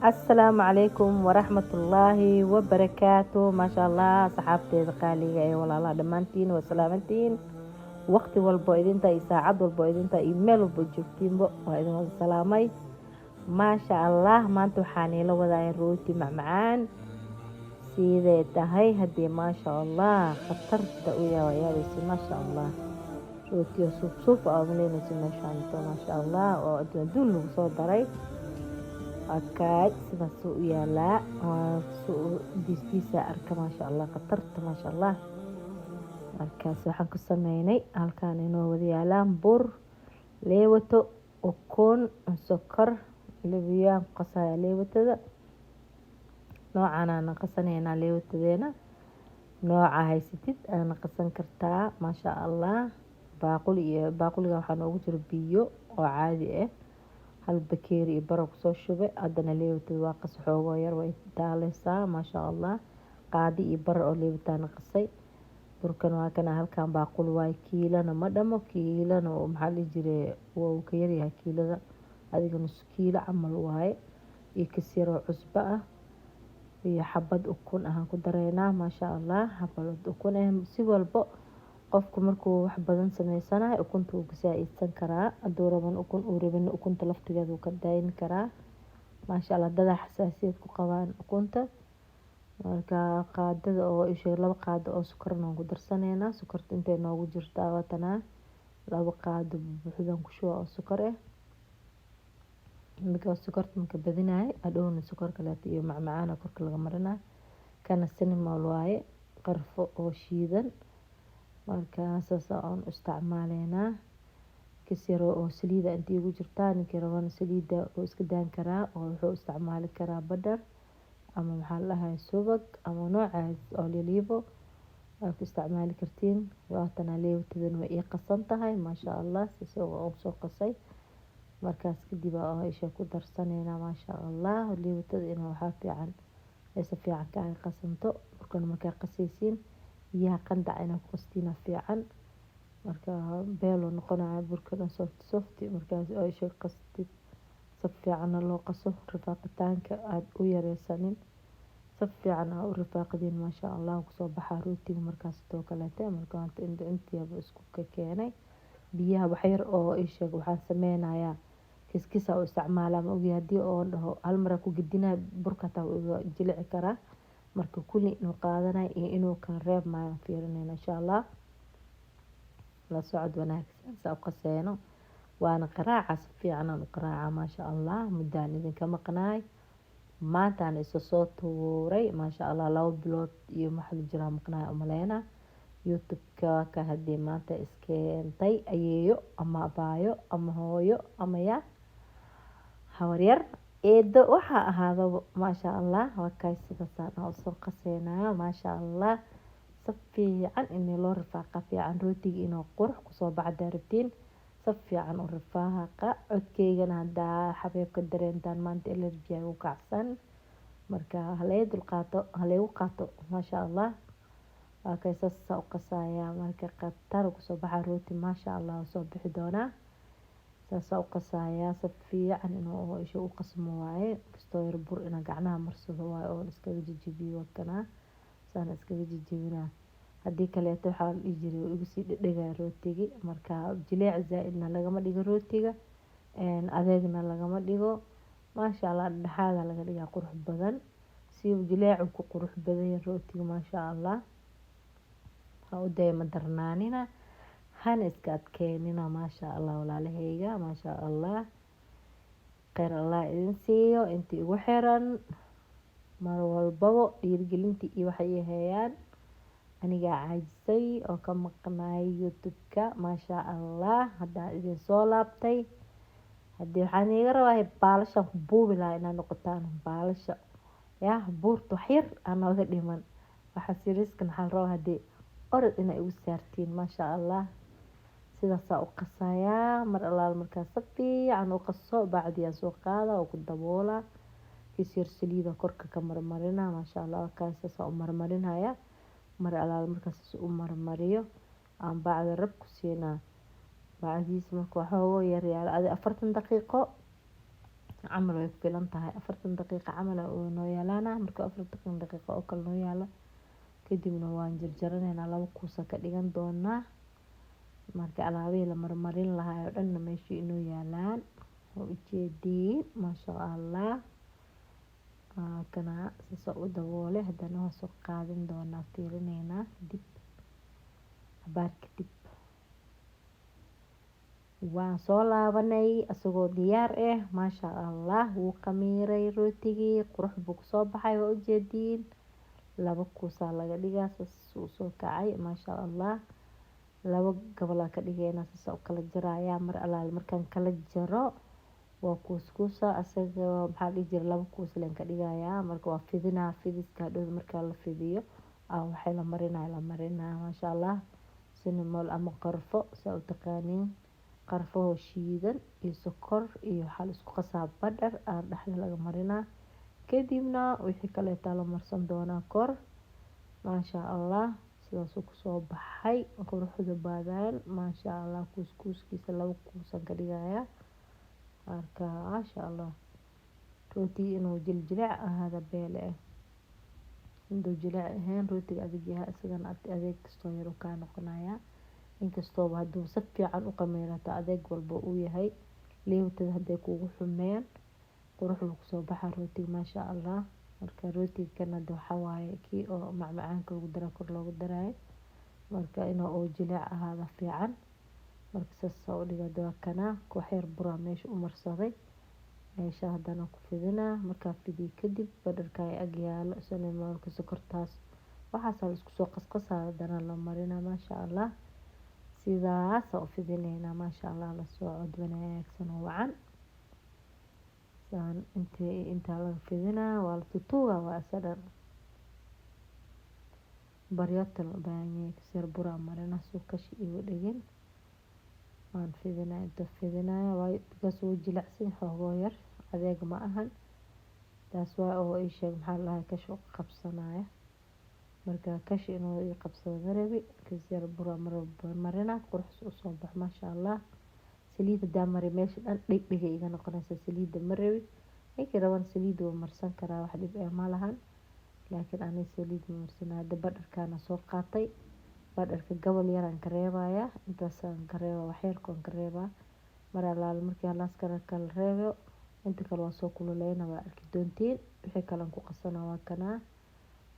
السلام عليكم ورحمة الله وبركاته. ما شاء الله صحابتي قالي والله لا دمانتين وسلامتين وقت والبو إذنتا ساعد والبو إذنتا إيميل والبو جبتين بو وإذن السلامي. ما شاء الله ما انتو حاني لو ذا روتي معان سيدة تهي هدي ما شاء الله خطرت ويا ويابسي ما شاء الله روتي صوف أغلين ما شاء الله وأدون دول صدري أكاد سida suu u yaalaa waa suu distiisa arka maasha Allah qatarta maasha Allah markaas waxaan ku sameynay halkaan inoo wada yaalaan bur leewato ukun sokor labiyaan qasaya leewatada noocaan aan qasaneynaa leewatadeena nooca haysatid aan qasan kartaa maasha Allah baaquliga waxaa noogu jira biyo oo caadi ah hal bakeeri baro kusoo shubay haddana leewatad waa qas xoogoo yar way daaleysaa maasha Allah qaadi iyo bar oo leewataan qasay burkan waa kana halkaan baaqul waay kiilana ma dhamo kiilana oo maxaa la jiray waa ka yar yahay kiilada adiga nus kiilo camal waaye iyo kasiro cusba ah iyo xabad ukun ah ku dareynaa maasha Allah xabad ukun si walbo qofku markuu wax badan sameysanayo ukunta uu ka saaiidsan karaa haduu raban ukun uu rabin ukunta laftigeeda uu ka daayin karaa maasha Allah dada xasaasiyad ku qabaan ukunta marka qaadada oo ishay laba qaado oo sokorna ku darsaneynaa sokorta intee noogu jirtaa watana laba qaado buuxdan ku shuba oo sokor ah marka sokorta marka badinaay adhoona sokor kale iyo macmacaan korka laga marina kana cinnamon waaye qarfo oo shiidan markaas aan isticmaaleynaa kasiro oo saliida intii ugu jirtaa ninkii rabana saliida oo iska daan karaa oo wuxuu isticmaali karaa badar ama maxaa la dhahay subag ama noocaas oo liliibo aad isticmaali kartiin waatana leewtadan way ii qasan tahay maasha Allah soo soo qasay markaas kadib oo isha ku darsaneynaa maasha Allah leewtada inuu waxa fiican ay si fiican ka qasanto markan markaa qasaysiin biyaha qandac inaa ku qastina fiican marka beelo noqonaya burkana soft markaas oo isha qastid si fiican loo qaso rafaaqitaanka aad u yareysanin si fiican u rafaaqdin maasha Allah ku soo baxa rootiga markaas too kaleete marka intiiba isku ka keenay biyaha wax yar oo isha waxaan sameynayaa kiskisa oo isticmaala ma ogi hadii oo dhaho hal mar ku gidina burka taa jilici karaa marka kulli inuu qaadanay iyo inuu kan reeb ma fiirinayna insha Allah la socod wanaagsan soo qaseeno waana qaraaca si fiican u qaraaca maasha Allah mudaan idin ka maqnaay maanta aan soo tuuray maasha Allah labo bilood iyo maxal jira maqnaay umaleena YouTube-ka ka hadii maanta iskeentay ayeeyo ama abaayo ama hooyo ama ya hawaryar eedo waxa ahaado maasha Allah waa kay sida saan soo qaseynaa maasha Allah si fiican in loo rafaaqa fiican rootiga inuu qurux ku soo baxda rabtiin si fiican u rafaaqa codkeygana hada xabeebka dareentan maanta allergy u kacsan marka halay dulqaato halay u qaato maasha Allah waa kay soo qasaya marka qatar ku soo baxa rooti maasha Allah soo bixi doona soo qasaya si fiican inuu isha u qasmo waaye kasto yar bur ina gacnaha marsado waaye oo iska jijibiyo kana saan iska jijibina hadii kale waxa la jiray igu sii dhadhaga rootiga marka jileec zaaidna lagama dhigo rootiga adeegna lagama dhigo maasha Allah dhaxaada laga dhigaa qurux badan si jileecu ku qurux badan rootiga maasha Allah ha u dayma darnaanina hana iska adkeynina maasha Allah walaalahayga maasha Allah khayr Allah idin siiyo intii ugu xiran mar walbaba dhiirgelintii iyo waxay hayaan aniga caajisay oo ka maqnaay YouTube-ka maasha Allah hada idin soo laabtay hadii waxaan iga rabaa baalasha buubi lahayn inaan noqotaan baalasha ya buurto xir anaga dhiman waxa siriiskan hal roo hadii orod inay ugu saartiin maasha Allah sidaas u qasaya mar alaal markaas si fiican u qaso bacdiya soo qaada oo ku daboola kisir saliida korka ka marmarina maasha Allah kaas soo marmarinaya mar alaal markaas u marmariyo aan bacda rab ku siina bacdiis marka waxa yar 40 daqiiqo camal way ku filan tahay 40 daqiiqo camal oo noo yaalaana marka 40 daqiiqo oo kale noo yaala kadibna waan jarjaranaynaa 2 kuusa ka dhigan doonaa marka alaabihii la marmarin lahaa oo dhanna meeshii inoo yaalaan oo ujeediin maasha allah kana soo u daboole haddana waa soo qaadan doonaa fiirinaynaa dib abaarka dib waan soo laabanay asagoo diyaar ah maasha allah wuu khamiiray rootigii qurux buu kusoo baxay waa ujeediin 2 kuusaa laga dhigaa saas uu soo kacay maasha allah 2 gabalaa ka dhigaynaa saas u kala jarayaa mar alaal markaan kala jaro waa kuuskuusa asaga maxaa dhihi jiray 2 kuus leen ka dhigayaa marka waa fidinaa fidiska dhow marka la fidiyo waxay la marinaa maasha allah cinnamon ama qarfo saa u taqaaniin qarfo shiidan iyo sokor iyo waxa la isku qasaa badar dhaxda laga marinaa kadibna wixii kale la marsan doonaa kor maasha allah sidaas uu kusoo baxay quruxda badan maasha allah kuuskiisa 2 kuusan ka dhigayaa marka maasha allah rooti inuu jiljilic ahaada beele intuu jilic ahayn rootiga adag yahay isagana adeeg kastoo yar uu ka noqonayaa inkastoo hadduu si fiican u khamiirato adeeg walba uu yahay leewtada hadday kugu xumeen quruxda kusoo baxa rootiga maasha allah marka rootiga kana waxa waaye kii oo macmacaanka lagu daro kor loogu daraayo marka inuu jilic ahaada fiican marka saas u dhiga kana wax yar bura meesha u marsaday meesha haddana ku fidinaa markaa fidiyo kadib badarka ay ag yaalo cinnamon sokortaas waxaas la isku soo qasqasaa haddana la marinaa maasha allah sidaas u fidinaynaa maasha allah la soo cod wanaagsan oo wacan saan inta laga fidinaa waa la tutuuga waa asadan baryatal baanye kasir bura marina soo kashi iyo dhigin waan fidinaa inta fidinaa way kasoo jilacsan xoogoo yar adeeg ma ahan taas waa oo ay sheeg maxaa la kasho qabsanaya marka kashi inuu i qabsado marabi kasir bura marina qurux soo bax maasha allah saliida daamari meesha dhan dhig iga noqonaysa saliida marabi ninka raban saliida waa marsan karaa wax dhib ma lahan laakiin ani saliid marsanaa badharkaana soo qaatay badharka gabal yaraan ka reebaya intaasaan ka reeba wax yar koon ka reeba mar alaal markii halaas kala reebo inta kale waa soo kululeyna waa arki doontiin wixii kale ku qasana waa kana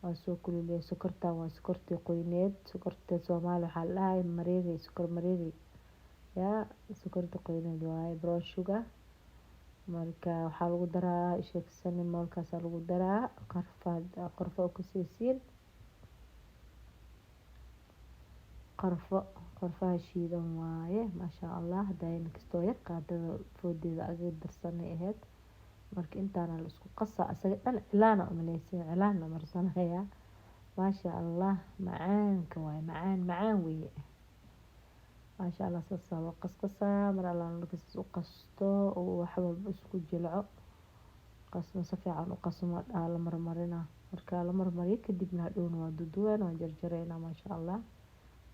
waa soo kululey sokorta waa sokortii qoyneed sokorta Soomaali waxa la dhahay mareegay sokor mareegay sokorta qoyneed waa brown sugar marka waxa lagu daraa sheegsan moolkaas lagu daraa qarfo ku siisiin qarfo shiidan waaye maasha allah daayin kastoo yar qaadada foodeeda aga darsanay ahayd marka intaana la isku qasa asaga dhan cilaana umaleysay cilaana marsanaya maasha allah macaanka waaye macaan weeye maasha allah saasa loo qasqasa mar allah markaas u qasto oo wax walba isku jilco qasmo si fiican u qasmo la marmarina marka la marmariyo kadibna hadhowna waa duduwan waa jarjarayna maasha allah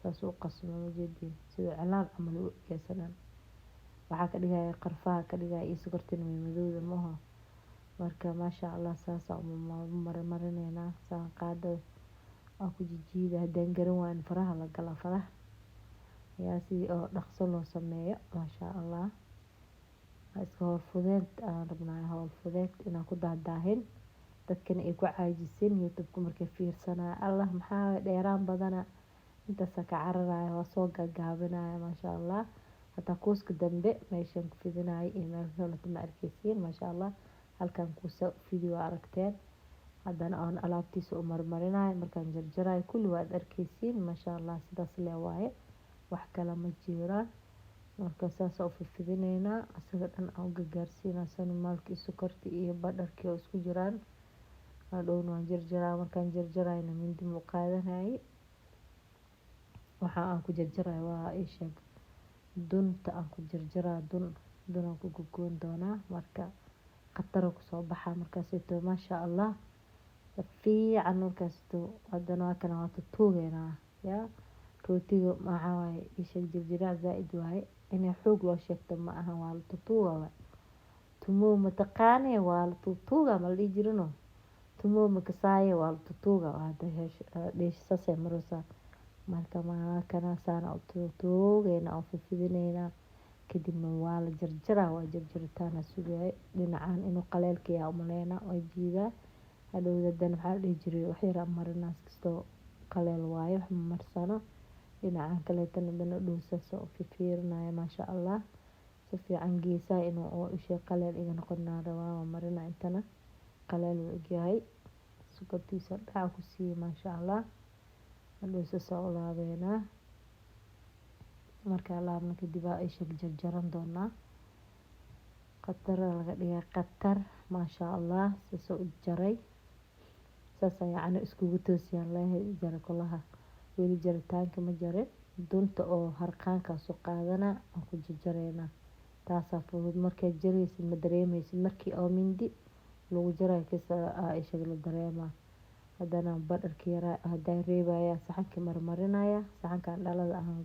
saas u qasmo jeedin sida cilaan camal u eegsanan waxa ka dhigaya qarfaha ka dhigaya iyo sokortina madowda maaha marka maasha allah saasa marmarinayna saan qaado aan ku jijiida hadaan garan waan faraha la gala faraha si oo dhaqso loo sameeyo maasha allah iska hor fudeed aan rabnaa hor fudeed inaan ku daadaahin dadkana ay ku caajisin youtube markay fiirsanaa allah maxaa dheeraan badana intaas ka cararaya waa soo gaagaabinaya maasha allah hata kuuska dambe meeshan ku fidinay iyo meel kale ma arkaysiin maasha allah halkan kuusa video aragteen haddana aan alaabtiisa u marmarinayo markaan jarjarayo kulli waad arkaysiin maasha allah sidaas le waaye wax kale ma jiraan marka saas u fidinayna asaga dhan aan gaarsiinaa cinnamon sokorti iyo badarkii oo isku jiraan hadhowna waan jarjaraa markaan jarjarayna mindi mu qaadanay waxa aan ku jarjaray waa sheeg dunta aan ku jarjaraa dun aan ku gogoon doonaa marka qatar ku soo baxa markaas maasha allah fiican markaas haddana kana waa tuugeena rootiga maxaa waaye sheeg jarjaraa zaaid waaye inay xoog loo sheegto ma aha waa tuuga tumo mataqaane waa la tuutuuga ma la dhihi jirino tumo makasaaye waa la tuutuuga dheeshasase marosa marka maakana saana u tuutuugeyna oo fifidineyna kadibna waa la jarjaraa waa jarjaritaana sugaaye dhinacaan inuu qaleelka yaa umaleyna waa jiidaa hadhowda dan waxaa la dhihi jiray wax yar aan marinaa kastoo qaleel waaye wax ma marsano dhinacaan kaleetana dana dhowsaas oo fifiirinaya maasha allah si fiican geesaha inuu oo ishay qaleel iga noqonaa rabaa waa marina intana qaleel wuu egyahay sokortiisa dhaca ku siiyey maasha allah hadhowsaas u laabeynaa markaa laabna kadib aa isha jarjaran doonaa qatar laga dhigaa qatar maasha allah saas u jaray saas yacni iskugu toosiyaan leeyahay jara kolaha weli jaritaanka ma jarin dunta oo harqaankaas u qaadana aan ku jarjareynaa taasaa fudud markaad jaraysid ma dareemeysid markii oo mindi lagu jarayo kisa isha la dareemaa haddana badharka yaraa hadaa reebaya saxankii marmarinaya saxankan dhalada ahaan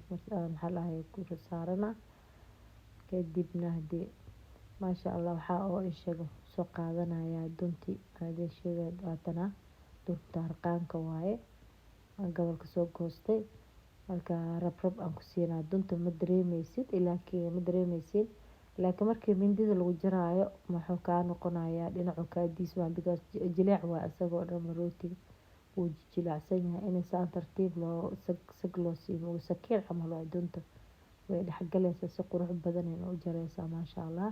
maxaa lahay ku saarana kadibna hadii maasha allah waxaa oo ishaga soo qaadanaya duntii hadee sheegaad waatana dunta harqaanka waaye gobolka soo goostay marka rab aan ku siinaa dunta ma dareemeysid laakiin markii mindida lagu jaraayo wuxuu kaa noqonayaa dhinacu kaa diismaa because jileec waa isagoo dhan rootiga wuu jilicsan yahay in saan tartiib loo sag loo siiyo sakiin camal waa dunta way dhexgalaysaa si qurux badan in u jaraysaa maasha allah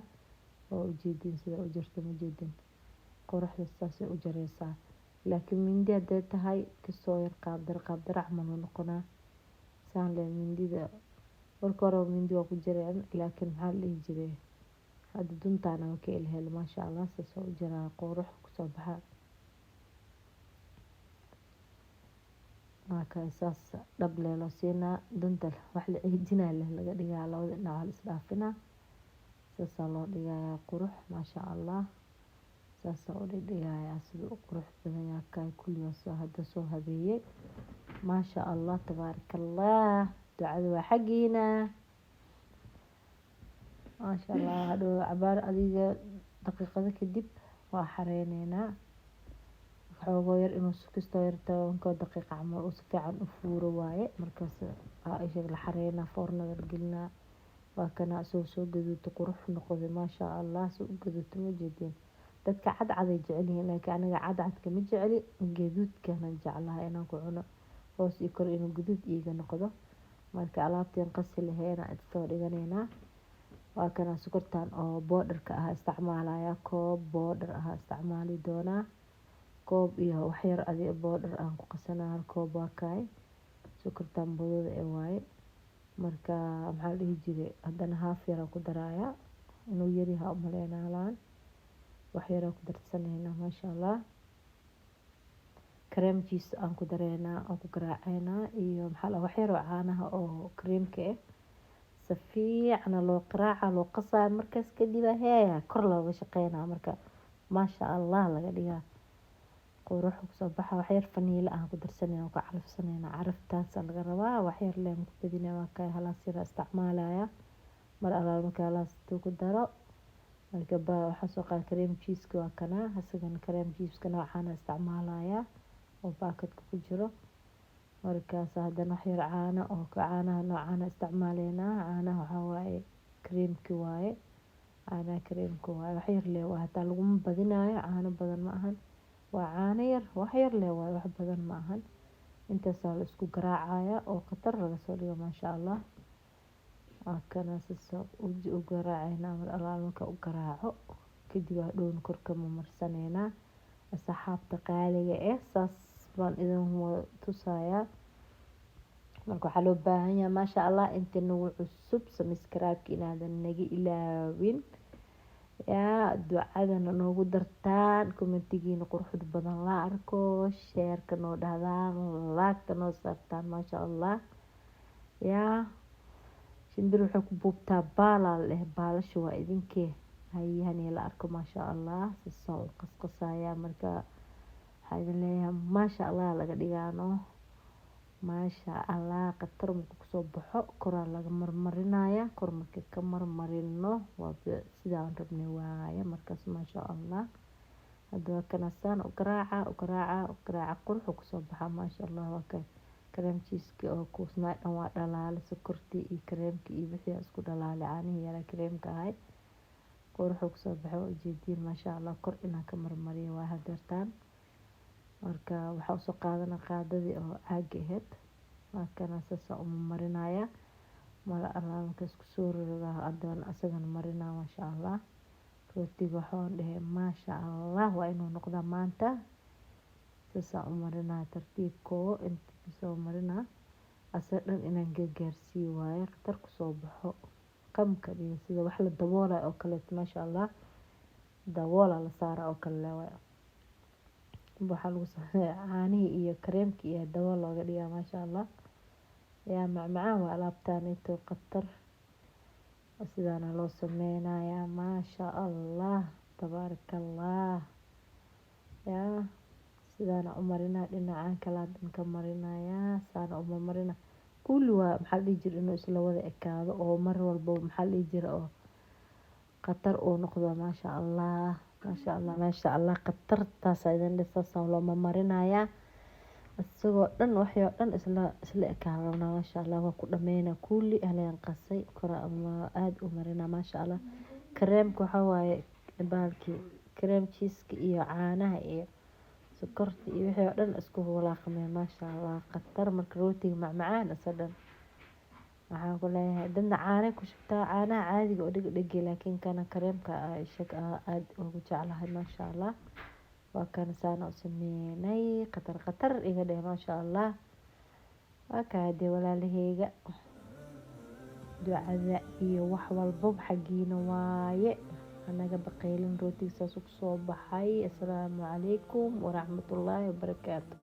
oo ujeedin sida u jarto ma jeedin quruxda saasay u jaraysaa laakiin mindi hadday tahay kasoo yar qaabdar camal uu noqonaa saan le mindida marka hore mindi waa ku jireen laakiin maxaa la dhihi jiray hadda duntaana waa ka elhel maasha allah saas u jaraa qurux kusoo baxa marka saas dhab lee loo siinaa dunta wax la ciidinaa leh laga dhigaa labada dhinac la isdhaafinaa saasaa loo dhigayaa qurux maasha allah saasaa u dhigdhigayaa sida u qurux badan yahay kay kulligood hadda soo habeeyey maasha allah tabaaraka allah ducada waa xaggiina maasha allah hadhow cabaar adiga daqiiqado kadib waa xareyneynaa xoogoo yar inuu kastoo yar 10 daqiiqo camal uu si fiican u fuuro waaye markaas isha la xareynaa foornada la gelinaa waa kana soo gaduuto qurux noqday maasha allah soo gaduuto ma jeedin dadka cadcad ay jecel yihiin laakiin aniga cadcadka ma jecli gaduudkana jeclahay inaan ku cuno hoos iyo kor inuu gaduud iiga noqdo marka alaabteen qasi laheena iska dhiganeynaa waa kana sokortan oo boodarka ah isticmaalaya koob boodar ah isticmaali doonaa koob iyo wax yar adiga boodar aan ku qasanaa koob waa kaay sokortan boodada ee waaye marka maxaa la dhihi jiray haddana haaf yar ku daraaya inuu yaryaha umaleynaa laan wax yar ku darsanayna maasha allah cream cheese aan ku dareynaa oo ku garaaceynaa iyo maxaa la wax yar oo caanaha oo creamka ah si fiican loo qaraaca loo qasaa markaas kadib heeya kor looga shaqeynaa marka maasha allah laga dhigaa qurux kusoo baxa wax yar faniila aan ku darsanayna oo ku carafsanayna caraftaas laga rabaa wax yar leen ku badinaa waa kay halaas yar isticmaalaya mar alaal marka halaas ku daro marka waxaa soo qaad cream cheese waa kana asagana cream cheese kana waxaan isticmaalaya oo baakadka ku jiro markaas haddana wax yar caano oo caanaha noocaan isticmaaleyna caanaha waxa waaye creamki waaye caanaha creamka waaye wax yar lee waa hataa laguma badinaayo caano badan ma ahan waa caano yar wax yar lee waaye wax badan ma ahan intaasaa la isku garaacaya oo qatar laga soo dhigo maasha allah waa kana sasa u garaacayna mar alaal marka u garaaco kadib hadhown korka marsaneynaa asxaabta qaaliga saas baan idin tusayaa marka waxaa loo baahan yahay maasha allah inta nagu cusub subscribe inaadan naga ilaawin yaa ducadana noogu dartaan commentigiina quruxda badan la arko sheerka noo dhahdaan laagta noo saartaan maasha allah yaa shimbir waxay ku buubtaa baalaa leh baalasha waa idinkee hayahani la arko maasha allah sasoo u qasqasaya marka waxaa idin leeyahay maasha allah laga dhigaano maasha allah qatar markuu kusoo baxo koraa laga marmarinaya kor markii ka marmarino waa sidaan rabnay waaye markaas maasha allah hadda kana saan u garaaca qurux kusoo baxa maasha allah waa ka kareem cheese oo kuusnaa dhan waa dhalaale sokortii iyo kareemkii iyo wixii isku dhalaale caanihi yara kareemka ahay qurux kusoo baxa ujeediin maasha allah kor inaan ka marmariyo waa hadeertaan marka waxa usoo qaadana qaadadii oo caaga ahayd markana saasa uma marinaya mala alaanka isku soo rogaa adoon asagana marina maasha allah rootiga waxaan dhahay maasha allah waa inuu noqdaa maanta saasa u marina tartiibkoo inta soo marina asaga dhan inaan gaarsiiyo waaye qatar kusoo baxo qamka iyo sida wax la daboolay oo kale maasha allah daboola la saara oo kale waaye waxa lagu sameeyaa caanihi iyo kareemkii iyo dabool looga dhigaa maasha allah yaa macmacaan waa alaabtaan inta qatar sidaana loo sameynayaa maasha allah tabaarakallah yaa sidaana u marina dhinacaan kala ka marinaya saana u marina kulli waa maxaa dhihi jira inuu isla wada ekaado oo mar walba maxaa dhihi jira oo qatar uu noqdo maasha allah maasha allah qatar taas aydan dhisaasaan loo marinayaa isagoo dhan waxyo dhan isla ekaadana maasha allah waa ku dhameynaa kulli aleen qasay kora ama aad u marina maasha allah kareemka waxa waaye baalkii kareem cheese iyo caanaha iyo sokorta iyo wixii dhan isku walaaqmay maasha allah qatar marka rootiga macmacaan isa dhan waxaan ku leeyahay dadna caano ku shubtaa caanaha caadiga oo dhig laakiin kana kareemka aad ugu jeclahay maasha allah waa kan saan u sameynay qatar iga dheh maasha allah waa ka hadee walaalaheyga ducada iyo wax walba xagiina waaye anaga baqaylin rootiga saas ku soo baxay assalaamu calaykum waraxmatullaahi wabarakaatu